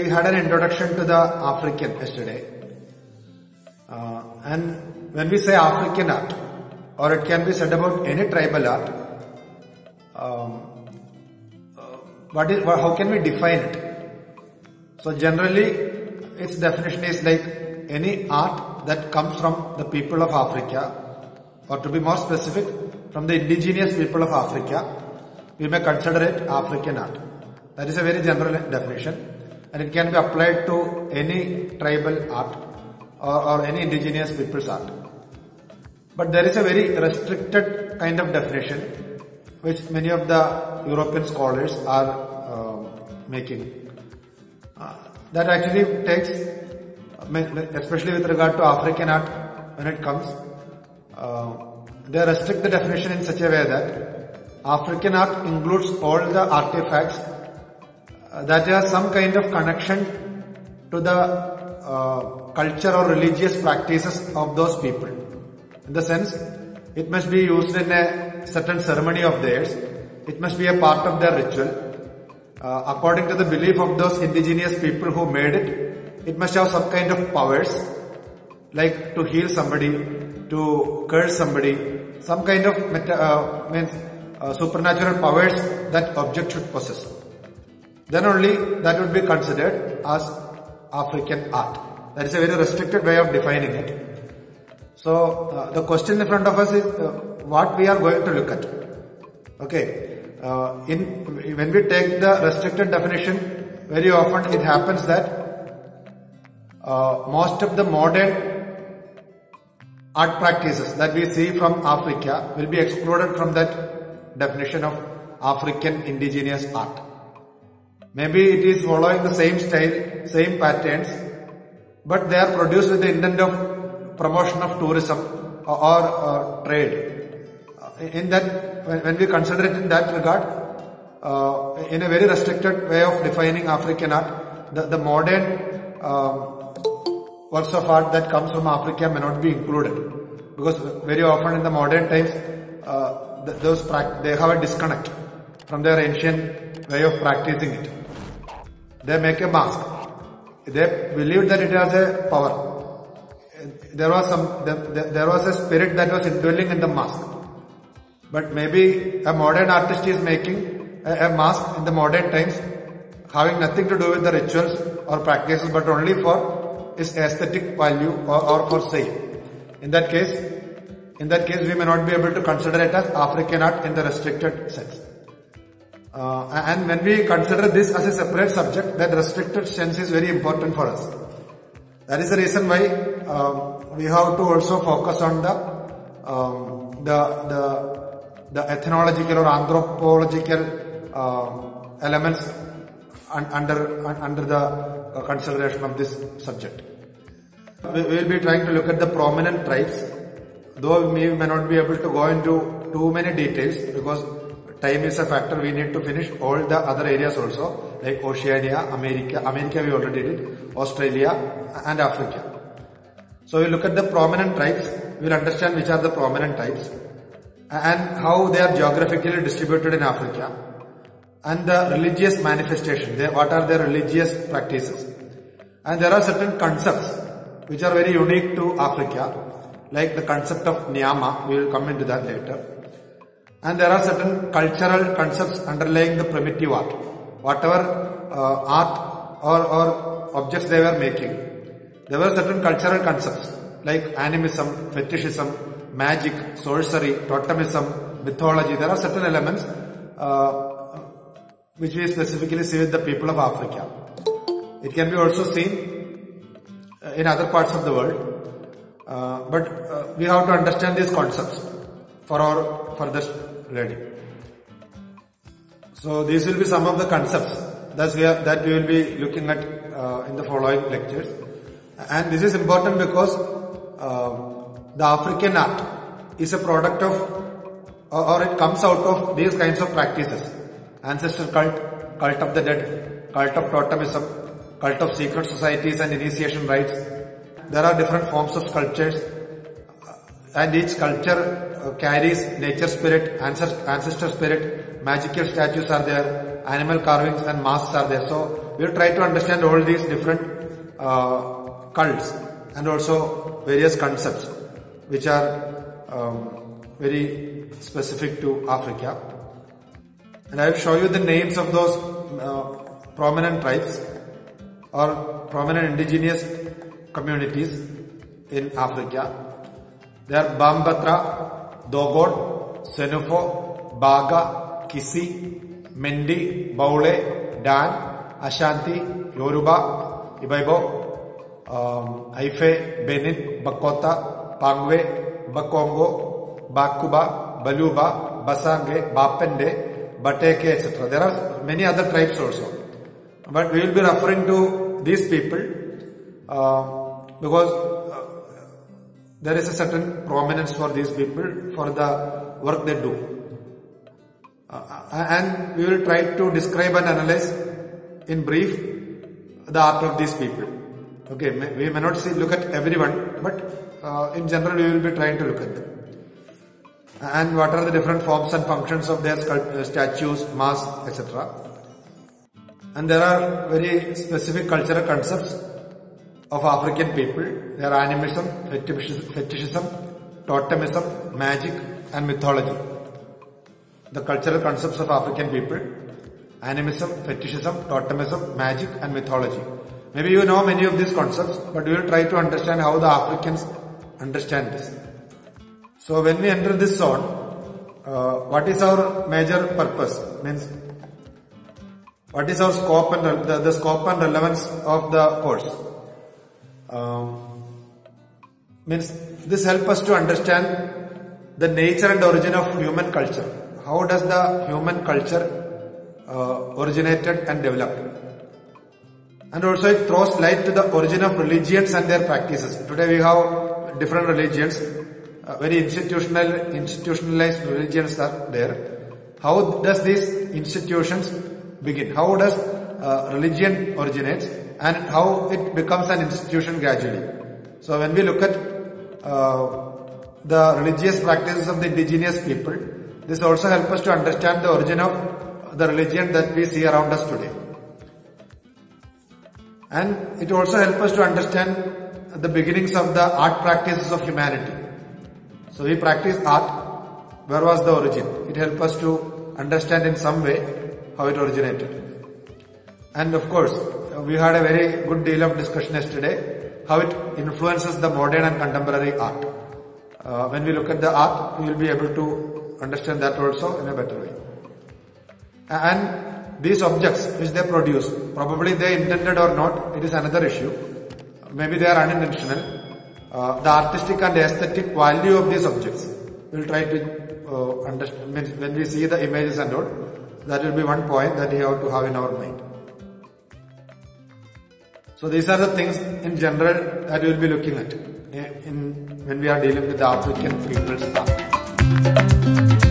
we had an introduction to the African yesterday. And when we say African art, or it can be said about any tribal art, how can we define it? So generally, its definition is like any art that comes from the people of Africa, or to be more specific, from the indigenous people of Africa, we may consider it African art. That is a very general definition, and it can be applied to any tribal art or any indigenous people's art. But there is a very restricted kind of definition which many of the European scholars are making. That actually takes, especially with regard to African art, when it comes, they restrict the definition in such a way that African art includes all the artifacts that have some kind of connection to the culture or religious practices of those people. In the sense, it must be used in a certain ceremony of theirs. It must be a part of their ritual. According to the belief of those indigenous people who made it, it must have some kind of powers, like to heal somebody, to curse somebody, some kind of supernatural powers that object should possess. Then only that would be considered as African art. That is a very restricted way of defining it. So the question in front of us is what we are going to look at. Okay, when we take the restricted definition, very often it happens that most of the modern art practices that we see from Africa will be excluded from that definition of African indigenous art. Maybe it is following the same style, same patterns, but they are produced with the intent of promotion of tourism or trade. In that, when we consider it in that regard, in a very restricted way of defining African art, the modern works of art that comes from Africa may not be included, because very often in the modern times, they have a disconnect from their ancient way of practicing it. They make a mask. They believed that it has a power. There was a spirit that was indwelling in the mask. But maybe a modern artist is making a mask in the modern times, having nothing to do with the rituals or practices, but only for its aesthetic value or for sale. In that case, we may not be able to consider it as African art in the restricted sense. And when we consider this as a separate subject, that restricted sense is very important for us. That is the reason why we have to also focus on the ethnological or anthropological elements under the consideration of this subject. We will be trying to look at the prominent tribes, though we may not be able to go into too many details because time is a factor. We need to finish all the other areas also, like Oceania, America we already did, Australia and Africa. So we look at the prominent tribes, we will understand which are the prominent tribes and how they are geographically distributed in Africa, and the religious manifestation, what are their religious practices. And there are certain concepts which are very unique to Africa, like the concept of Nyama, we will come into that later. And there are certain cultural concepts underlying the primitive art. Whatever art or objects they were making, there were certain cultural concepts like animism, fetishism, magic, sorcery, totemism, mythology. There are certain elements which we specifically see with the people of Africa. It can be also seen in other parts of the world, but we have to understand these concepts for our further learning. So these will be some of the concepts that we will be looking at in the following lectures. And this is important because the African art is a product of, or it comes out of these kinds of practices: ancestral cult, cult of the dead, cult of totemism, cult of secret societies and initiation rites. There are different forms of sculptures, and each sculpture carries nature spirit, ancestor spirit, magical statues are there, animal carvings and masks are there. So we'll try to understand all these different cults and also various concepts which are very specific to Africa. And I will show you the names of those prominent tribes or prominent indigenous communities in Africa. They are Bambatra, Dogon, Senufo, Baga, Kisi, Mendi, Baule, Dan, Ashanti, Yoruba, Ibaibo, Aife, Benin, Bakota, Pangwe, Bakongo, Bakuba, Baluba, Basange, Bapende, Bateke, etc. There are many other tribes also. But we will be referring to these people because there is a certain prominence for these people for the work they do. And we will try to describe and analyze in brief the art of these people. Okay, we may not look at everyone, but in general we will be trying to look at them. And what are the different forms and functions of their statues, masks, etc. And there are very specific cultural concepts of African people. There are animism, fetishism, totemism, magic and mythology. The cultural concepts of African people: animism, fetishism, totemism, magic and mythology. Maybe you know many of these concepts, but we will try to understand how the Africans understand this. So when we enter this zone, what is our major purpose? Means what is our scope and the scope and relevance of the course? Means this helps us to understand the nature and origin of human culture. How does the human culture originated and developed? And also it throws light to the origin of religions and their practices. Today we have different religions, very institutionalized religions are there. How does these institutions begin? How does religion originates and how it becomes an institution gradually? So when we look at the religious practices of the indigenous people, this also helps us to understand the origin of the religion that we see around us today. And it also helps us to understand the beginnings of the art practices of humanity. So we practice art. Where was the origin? It helps us to understand in some way how it originated. And of course, we had a very good deal of discussion yesterday, how it influences the modern and contemporary art. When we look at the art, we will be able to understand that also in a better way. And these objects which they produce, probably they intended or not, it is another issue. Maybe they are unintentional. The artistic and aesthetic value of these objects, we will try to understand. When we see the images and all, that will be one point that we have to have in our mind. So these are the things in general that we will be looking at when we are dealing with the African people's art.